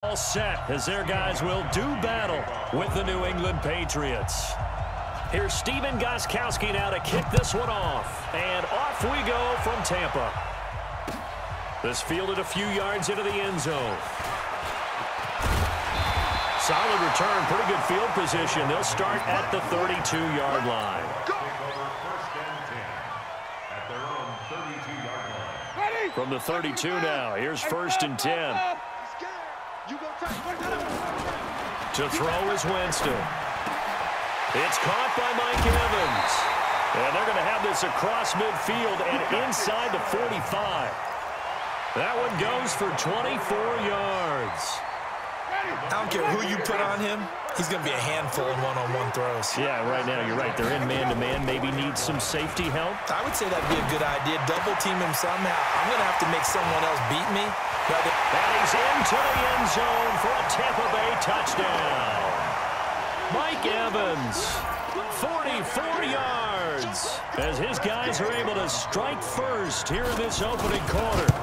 All set as their guys will do battle with the New England Patriots. Here's Steven Gostkowski now to kick this one off. And off we go from Tampa. This fielded a few yards into the end zone. Solid return, pretty good field position. They'll start at the 32-yard line. From the 32 now, here's 1st and 10. To throw is Winston. It's caught by Mike Evans. And they're going to have this across midfield and inside the 45. That one goes for 24 yards. I don't care who you put on him. He's going to be a handful in one-on-one throws. Yeah, right now you're right. They're in man-to-man. Maybe need some safety help. I would say that'd be a good idea. Double team him somehow. I'm going to have to make someone else beat me. And he's into the end zone for a Tampa Bay touchdown. Mike Evans, 44 yards, as his guys are able to strike first here in this opening quarter.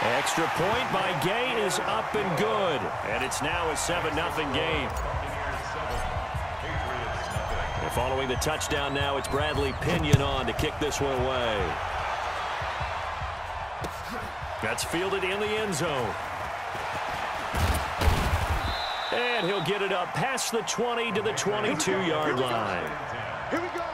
Extra point by Gay is up and good, and it's now a 7-0 game. And following the touchdown now, it's Bradley Pinion on to kick this one away. That's fielded in the end zone. And he'll get it up past the 20 to the 22-yard line. Here we go.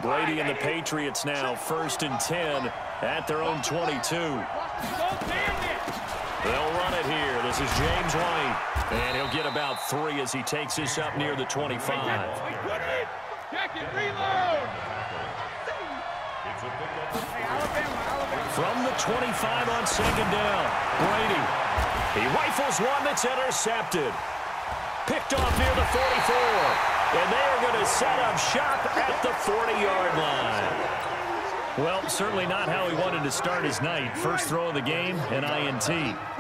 Brady and the Patriots now 1st and 10 at their own 22. They'll run it here. This is James White. And he'll get about 3 as he takes this up near the 25. From the 25 on 2nd down, Brady. He rifles one that's intercepted. Picked off near the 44. And they are going to set up shop at the 40-yard line. Well, certainly not how he wanted to start his night. First throw of the game, an INT.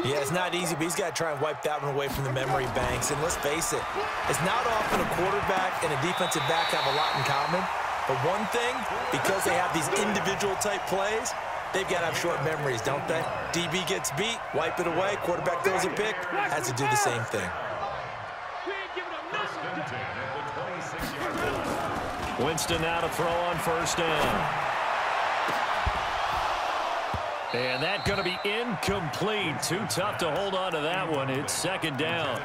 Yeah, it's not easy, but he's got to try and wipe that one away from the memory banks. And let's face it, it's not often a quarterback and a defensive back have a lot in common. But one thing, because they have these individual-type plays, they've got to have short memories, don't they? DB gets beat, wipe it away, quarterback throws a pick, has to do the same thing. Winston now to throw on 1st down. And that's going to be incomplete. Too tough to hold on to that one. It's 2nd down.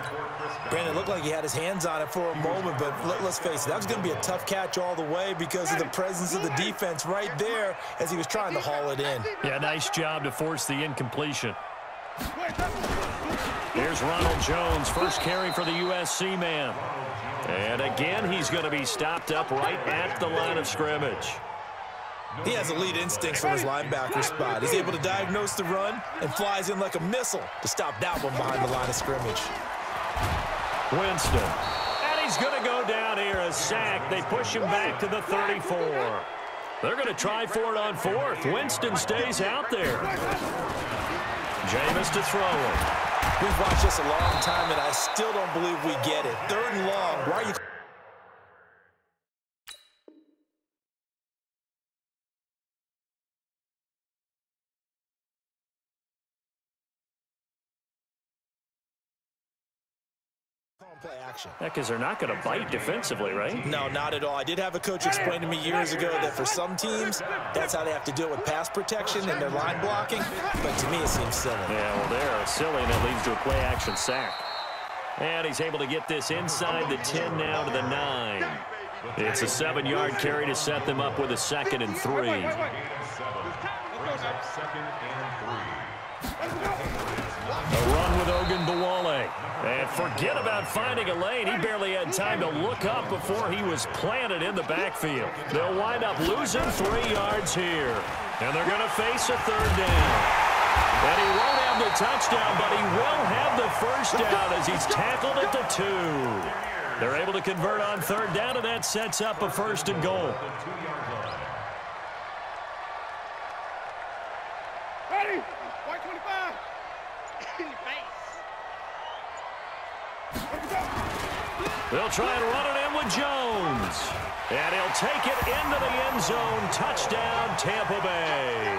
Brandon, it looked like he had his hands on it for a moment, but let's face it, that was going to be a tough catch all the way because of the presence of the defense right there as he was trying to haul it in. Yeah, nice job to force the incompletion. Here's Ronald Jones, first carry for the USC man. And again, he's going to be stopped up right at the line of scrimmage. He has elite instincts from his linebacker spot. He's able to diagnose the run and flies in like a missile to stop that one behind the line of scrimmage. Winston. And he's going to go down here, a sack. They push him back to the 34. They're going to try for it on 4th. Winston stays out there. Jameis to throw it. We've watched this a long time, and I still don't believe we get it. 3rd and long. Why are you... play action. Yeah, because they're not going to bite defensively, right? No, not at all. I did have a coach explain to me years ago that for some teams, that's how they have to deal with pass protection and their line blocking. But to me, it seems silly. Yeah, well, they're silly, and that leads to a play-action sack. And he's able to get this inside the 10 now to the 9. It's a 7-yard carry to set them up with a 2nd and 3. A run with Ogunbowale. And forget about finding a lane. He barely had time to look up before he was planted in the backfield. They'll wind up losing 3 yards here. And they're going to face a 3rd down. And he won't have the touchdown, but he will have the 1st down as he's tackled at the 2. They're able to convert on 3rd down, and that sets up a 1st and goal. Ready? White 25. They'll try and run it in with Jones. And he'll take it into the end zone. Touchdown, Tampa Bay.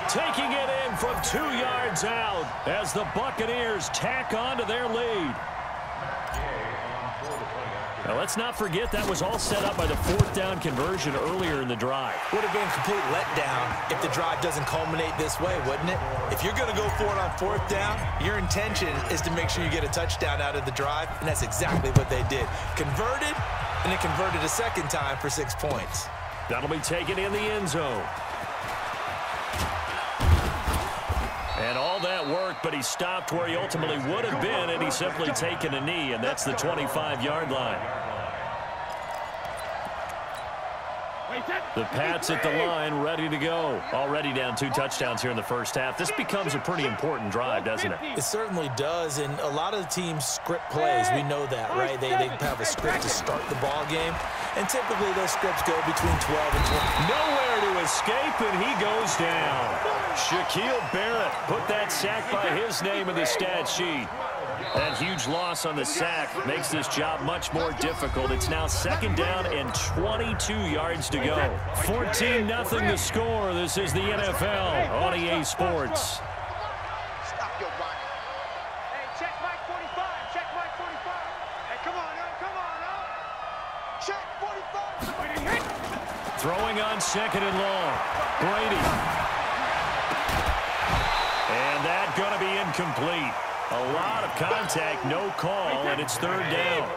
Taking it in from 2 yards out as the Buccaneers tack on to their lead. Now, let's not forget that was all set up by the 4th down conversion earlier in the drive. Would have been a complete letdown if the drive doesn't culminate this way, wouldn't it? If you're going to go for it on 4th down, your intention is to make sure you get a touchdown out of the drive, and that's exactly what they did. Converted, and it converted a second time for 6 points. That'll be taken in the end zone. And all that work, but he stopped where he ultimately would have been, and he's simply taken a knee, and that's the 25-yard line. The Pats at the line, ready to go. Already down 2 touchdowns here in the first half. This becomes a pretty important drive, doesn't it? It certainly does, and a lot of the teams script plays. We know that, right? They have a script to start the ball game, and typically those scripts go between 12 and 20. Nowhere to escape, and he goes down. Shaquille Barrett put that sack by his name in the stat sheet. That huge loss on the sack makes this job much more difficult. It's now 2nd down and 22 yards to go. 14-0 the score. This is the NFL on EA Sports. Stop your running. Hey, check Mike 45. Check Mike 45. Hey, come on, come on, check 45. Throwing on 2nd and long. Brady. And that going to be incomplete. A lot of contact, no call, and it's 3rd down.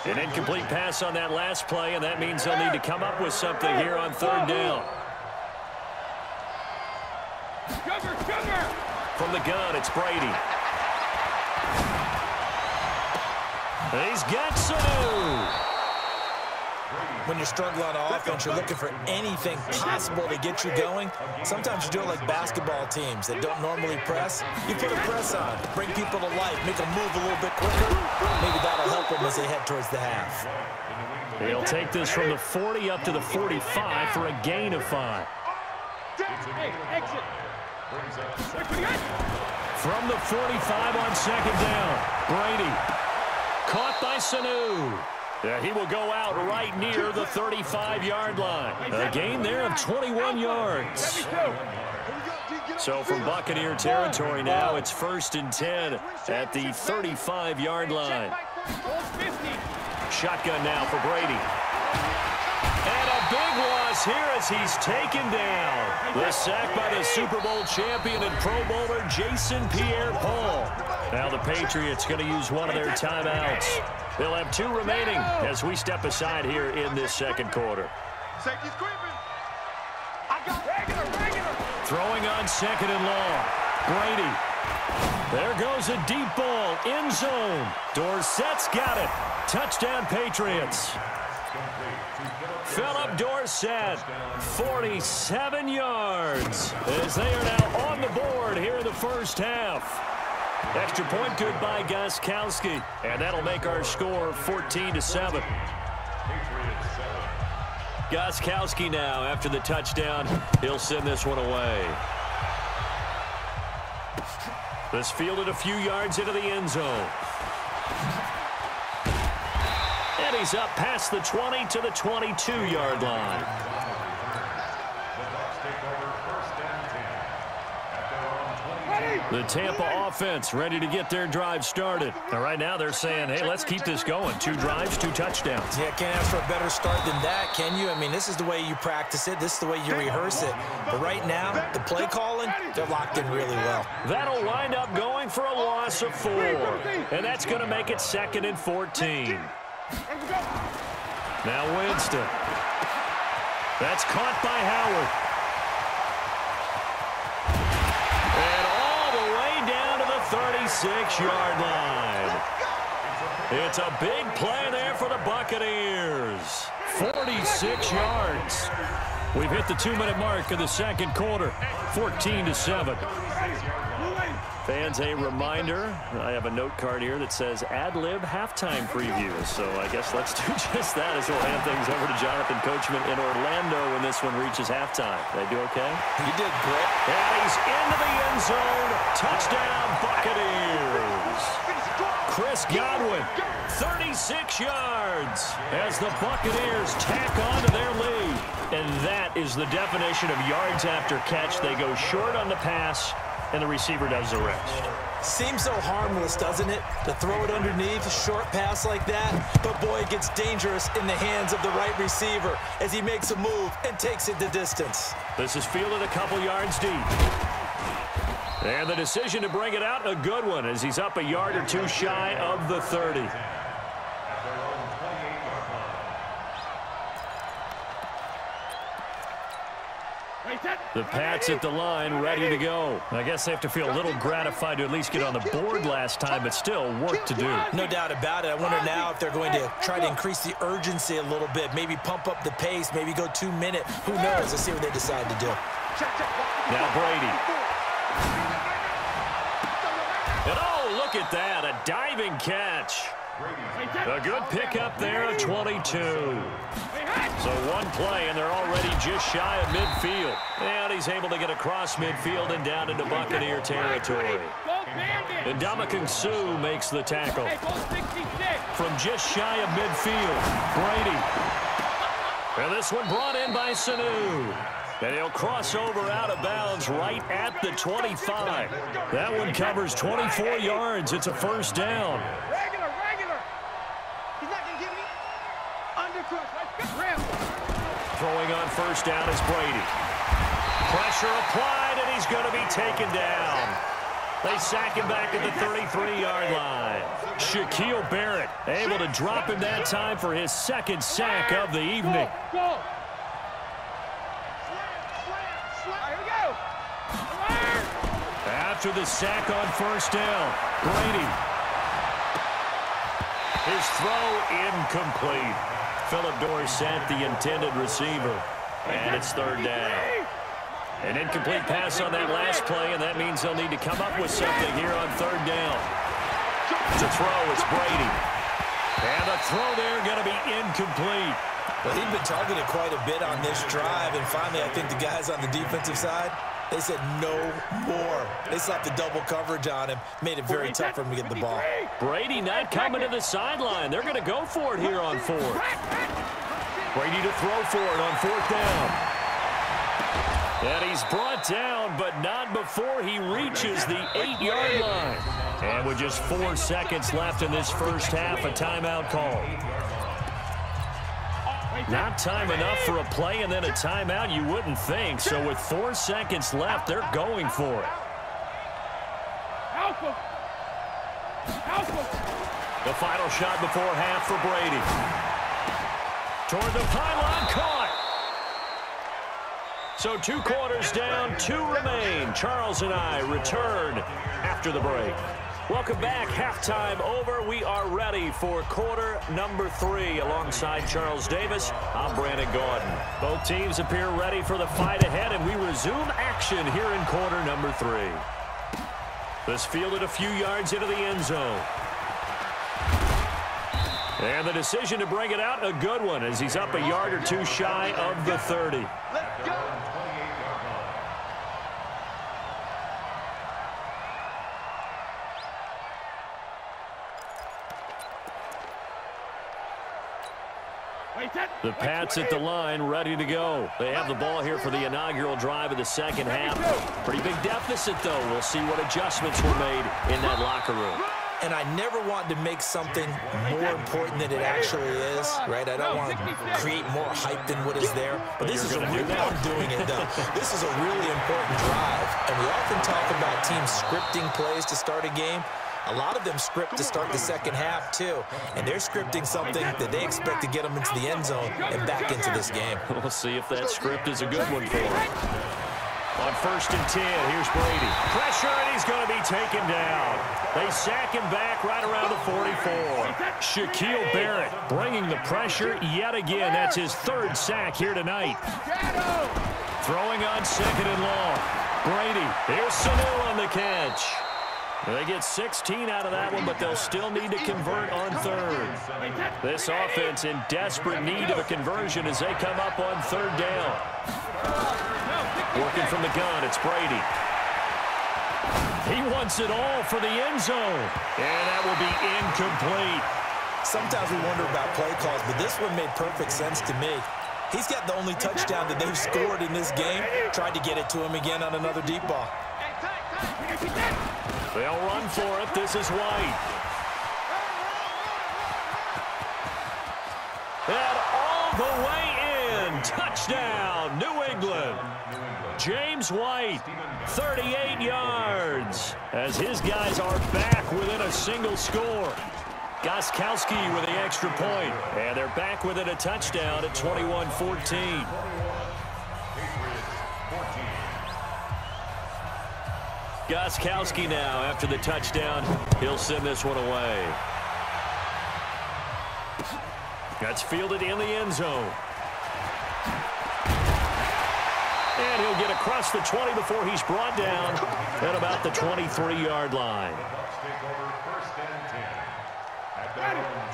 An incomplete pass on that last play, and that means they'll need to come up with something here on 3rd down. From the gun, it's Brady. He's got Sanu. When you're struggling on offense, you're looking for anything possible to get you going. Sometimes you do it like basketball teams that don't normally press. You put a press on, bring people to life, make them move a little bit quicker. Maybe that'll help them as they head towards the half. He'll take this from the 40 up to the 45 for a gain of 5. From the 45 on 2nd down, Brady. Caught by Sanu. Yeah, he will go out right near the 35-yard line. A gain there of 21 yards. So from Buccaneer territory now, it's 1st and 10 at the 35-yard line. Shotgun now for Brady. And a big loss here as he's taken down. The sack by the Super Bowl champion and Pro Bowler Jason Pierre-Paul. Now the Patriots going to use one of their timeouts. They'll have 2 remaining as we step aside here in this 2nd quarter. Safety's creeping. I got regular. Throwing on 2nd and long. Brady. There goes a deep ball. End zone. Dorsett's got it. Touchdown, Patriots. Philip Dorsett, 47 yards, as they are now on the board here in the first half. Extra point good by Gostkowski, and that'll make our score 14-7. Gostkowski now, after the touchdown, he'll send this one away. This fielded a few yards into the end zone. And he's up past the 20 to the 22-yard line. The Tampa offense ready to get their drive started. Now, right now they're saying, hey, let's keep this going. 2 drives, 2 touchdowns. Yeah, can't ask for a better start than that, can you? I mean, this is the way you practice it. This is the way you rehearse it. But right now, the play calling, they're locked in really well. That'll wind up going for a loss of 4. And that's going to make it 2nd and 14. Now Winston. That's caught by Howard. And all the way down to the 36-yard line. It's a big play there for the Buccaneers. 46 yards. We've hit the 2-minute mark of the 2nd quarter. 14-7. Fans, a reminder, I have a note card here that says ad-lib halftime preview. So I guess let's do just that as we'll hand things over to Jonathan Coachman in Orlando when this one reaches halftime. Did I do okay? You did great. And he's into the end zone. Touchdown, Buccaneers. Chris Godwin, 36 yards as the Buccaneers tack on to their lead. And that is the definition of yards after catch. They go short on the pass, and the receiver does the rest. Seems so harmless, doesn't it? To throw it underneath, a short pass like that. But, boy, it gets dangerous in the hands of the right receiver as he makes a move and takes it the distance. This is fielded a couple yards deep. And the decision to bring it out, a good one, as he's up a yard or two shy of the 30. The Pats at the line, ready to go. I guess they have to feel a little gratified to at least get on the board last time, but still work to do. No doubt about it. I wonder now if they're going to try to increase the urgency a little bit, maybe pump up the pace, maybe go 2 minutes. Who knows? Let's see what they decide to do. Now Brady. And oh, look at that, a diving catch. A good pickup there at 22. So one play, and they're already just shy of midfield. And he's able to get across midfield and down into Buccaneer territory. And Ndamukong Suh makes the tackle. From just shy of midfield, Brady. And this one brought in by Sanu. And he'll cross over out of bounds right at the 25. That one covers 24 yards. It's a first down. Throwing on first down is Brady. Pressure applied, and he's going to be taken down. They sack him back at the 33-yard line. Shaquille Barrett able to drop him that time for his second sack of the evening. After the sack on first down, Brady. His throw incomplete. Philip Dorsett, the intended receiver. And it's third down. An incomplete pass on that last play, and that means they'll need to come up with something here on third down. It's a throw. It's Brady. And the throw there going to be incomplete. Well, he'd been targeted quite a bit on this drive, and finally I think the guys on the defensive side, they said no more. They slapped the double coverage on him, made it very tough for him to get the ball. Brady not coming to the sideline. They're going to go for it here on fourth. Brady to throw for it on fourth down. And he's brought down, but not before he reaches the 8-yard line. And with just 4 seconds left in this first half, a timeout call. Not time enough for a play and then a timeout, you wouldn't think. So with 4 seconds left, they're going for it. The final shot before half for Brady. Toward the pylon, caught. So 2 quarters down, 2 remain. Charles and I return after the break. Welcome back. Halftime over. We are ready for quarter number 3. Alongside Charles Davis, I'm Brandon Gordon. Both teams appear ready for the fight ahead, and we resume action here in quarter number 3. This fielded a few yards into the end zone. And the decision to bring it out, a good one, as he's up a yard or two shy of the 30. Let's go. The Pats at the line, ready to go. They have the ball here for the inaugural drive of the second half. Pretty big deficit, though. We'll see what adjustments were made in that locker room. And I never want to make something more important than it actually is, right? I don't want to create more hype than what is there. But this is a really, I'm doing it, though. This is a really important drive. And we often talk about teams scripting plays to start a game. A lot of them script to start the second half, too. And they're scripting something that they expect to get them into the end zone and back into this game. We'll see if that script is a good one for them. On 1st and 10, here's Brady. Pressure, and he's going to be taken down. They sack him back right around the 44. Shaquille Barrett bringing the pressure yet again. That's his 3rd sack here tonight. Throwing on 2nd and long. Brady, here's Sanu on the catch. They get 16 out of that one, but they'll still need to convert on third. This offense in desperate need of a conversion as they come up on third down. Working from the gun, it's Brady. He wants it all for the end zone. And that will be incomplete. Sometimes we wonder about play calls, but this one made perfect sense to me. He's got the only touchdown that they've scored in this game. Tried to get it to him again on another deep ball. They'll run for it. This is White. And all the way in. Touchdown, New England. James White, 38 yards, as his guys are back within a single score. Gostkowski with the extra point, and they're back within a touchdown at 21-14. Gostkowski now after the touchdown. He'll send this one away. That's fielded in the end zone. And he'll get across the 20 before he's brought down at about the 23-yard line.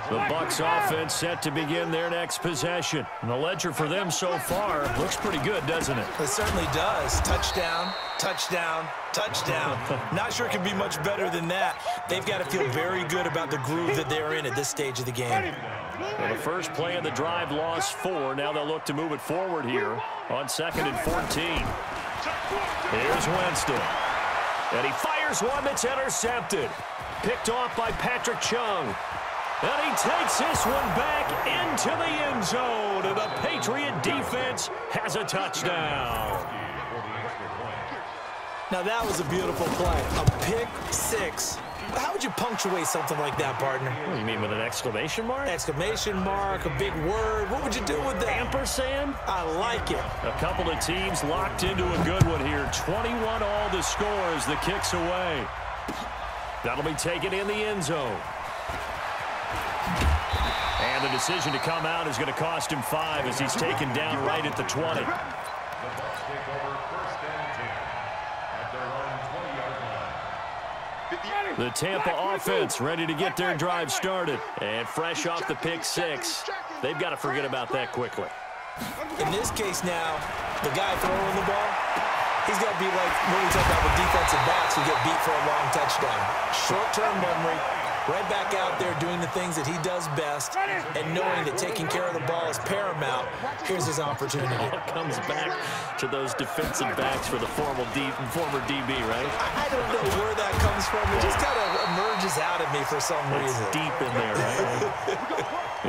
The Bucs offense set to begin their next possession. And the ledger for them so far looks pretty good, doesn't it? It certainly does. Touchdown, touchdown, touchdown. Not sure it can be much better than that. They've got to feel very good about the groove that they're in at this stage of the game. Well, the first play of the drive lost 4. Now they'll look to move it forward here on 2nd and 14. Here's Winston. And he fires one that's intercepted. Picked off by Patrick Chung. And he takes this one back into the end zone. And the Patriot defense has a touchdown. Now that was a beautiful play. A pick six. How would you punctuate something like that, partner? What do you mean, with an exclamation mark? Exclamation mark, a big word. What would you do with that? Ampersand? I like it. A couple of teams locked into a good one here. 21 all the score as the kick's away. That'll be taken in the end zone. And the decision to come out is going to cost him 5 as he's taken down right at the 20. The Tampa offense ready to get their drive started. And fresh off the pick 6, they've got to forget about that quickly. In this case now, the guy throwing the ball, he's got to be like when we talk about the defensive backs who get beat for a long touchdown. Short-term memory, right back out there doing the things that he does best, and knowing that taking care of the ball is paramount. Here's his opportunity. It all comes back to those defensive backs for the former DB, right? I don't know where that comes from. It just kind of emerges out of me for some reason. It's deep in there, right?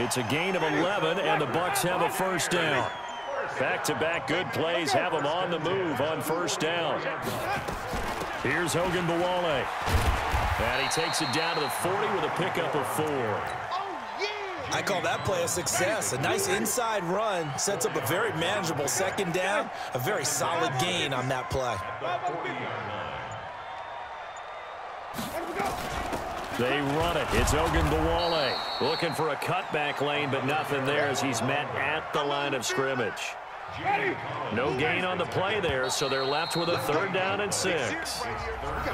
It's a gain of 11, and the Bucs have a first down. Back-to-back good plays have them on the move on first down. Here's Hogan Bawale. And he takes it down to the 40 with a pickup of 4. I call that play a success. A nice inside run sets up a very manageable second down. A very solid gain on that play. They run it. It's Hogan Bawale looking for a cutback lane, but nothing there as he's met at the line of scrimmage. No gain on the play there, so they're left with a 3rd down and 6.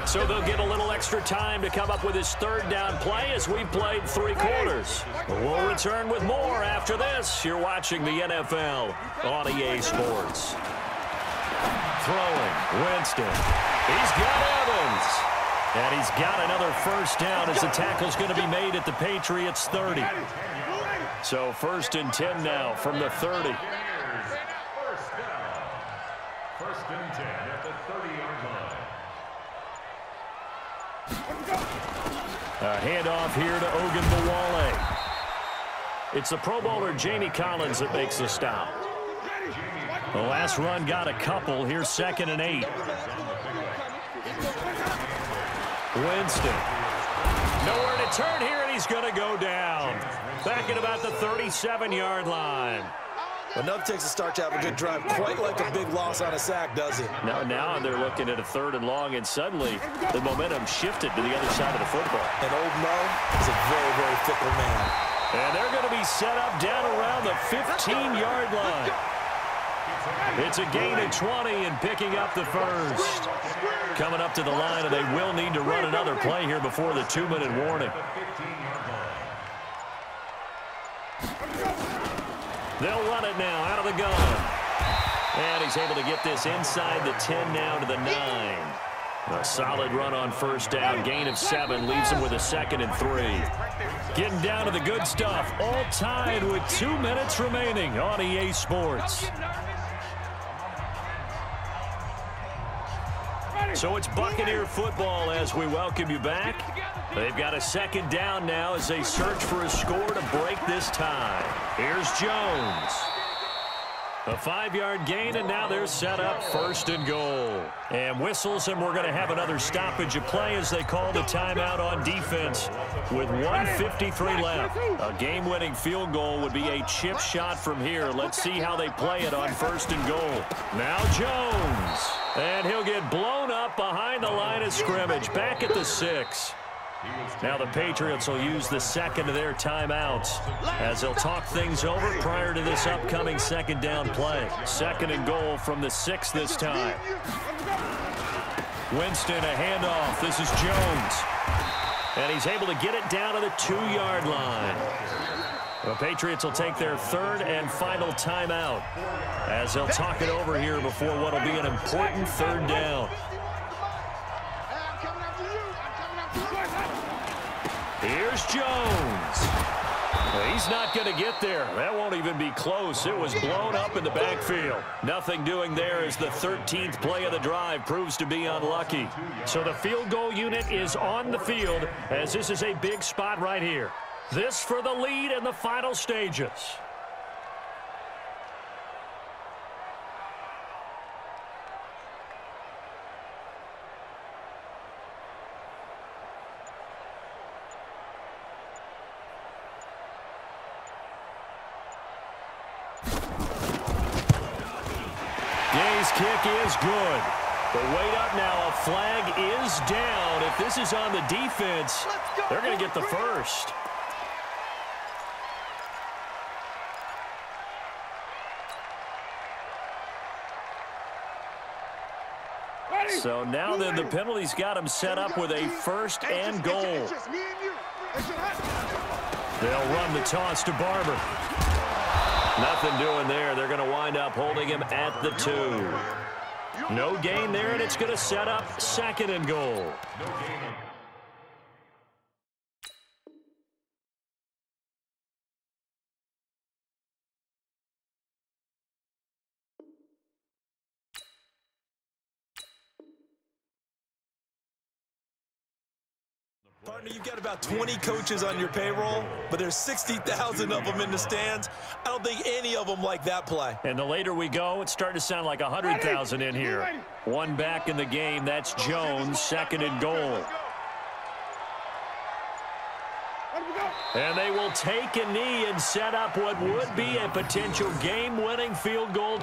So they'll get a little extra time to come up with his 3rd down play as we played 3 quarters. We'll return with more after this. You're watching the NFL on EA Sports. Throwing, Winston. He's got Evans. And he's got another first down as the tackle's going to be made at the Patriots' 30. So 1st and 10 now from the 30. First and 10 at the 30-yard line. A handoff here to Hogan Bawale. It's the Pro Bowler Jamie Collins that makes the stop. The last run got a couple. Here's 2nd and 8. Winston. Nowhere to turn here, and he's going to go down. Back at about the 37-yard line. Well, nothing takes a start to have a good drive, quite like a big loss on a sack, does it? Now they're looking at a 3rd and long, and suddenly the momentum shifted to the other side of the football. And old Mo is a very, very fickle man. And they're going to be set up down around the 15-yard line. It's a gain of 20 and picking up the first. coming up to the line, and they will need to run another play here before the 2-minute warning. They'll run it now out of the gun. And he's able to get this inside the 10 now to the 9. A solid run on first down. Gain of 7 leaves him with a 2nd and 3. Getting down to the good stuff. All tied with 2 minutes remaining on EA Sports. So it's Buccaneer football as we welcome you back. They've got a 2nd down now as they search for a score to break this tie. Here's Jones. A 5-yard gain, and now they're set up 1st and goal. And whistles, and we're going to have another stoppage of play as they call the timeout on defense with 1:53 left. A game-winning field goal would be a chip shot from here. Let's see how they play it on 1st and goal. Now Jones. And he'll get blown up behind the line of scrimmage, back at the 6. Now the Patriots will use the 2nd of their timeouts as they'll talk things over prior to this upcoming 2nd down play. 2nd and goal from the 6 this time. Winston, a handoff. This is Jones. And he's able to get it down to the 2-yard line. The Patriots will take their 3rd and final timeout as they'll talk it over here before what will be an important 3rd down. Here's Jones. He's not going to get there. That won't even be close. It was blown up in the backfield. Nothing doing there as the 13th play of the drive proves to be unlucky. So the field goal unit is on the field as this is a big spot right here. This for the lead in the final stages. Kick is good. But wait up now. A flag is down. If this is on the defense, they're going to get the first. So now then the penalty's got him set up with a 1st and goal. They'll run the toss to Barber. Nothing doing there. They're going to wind up holding him at the 2. No gain there, and it's going to set up 2nd and goal. Partner, you've got about 20 coaches on your payroll, but there's 60,000 of them in the stands. I don't think any of them like that play. And the later we go, it's starting to sound like 100,000 in here. One back in the game. That's Jones, 2nd and goal. And they will take a knee and set up what would be a potential game-winning field goal.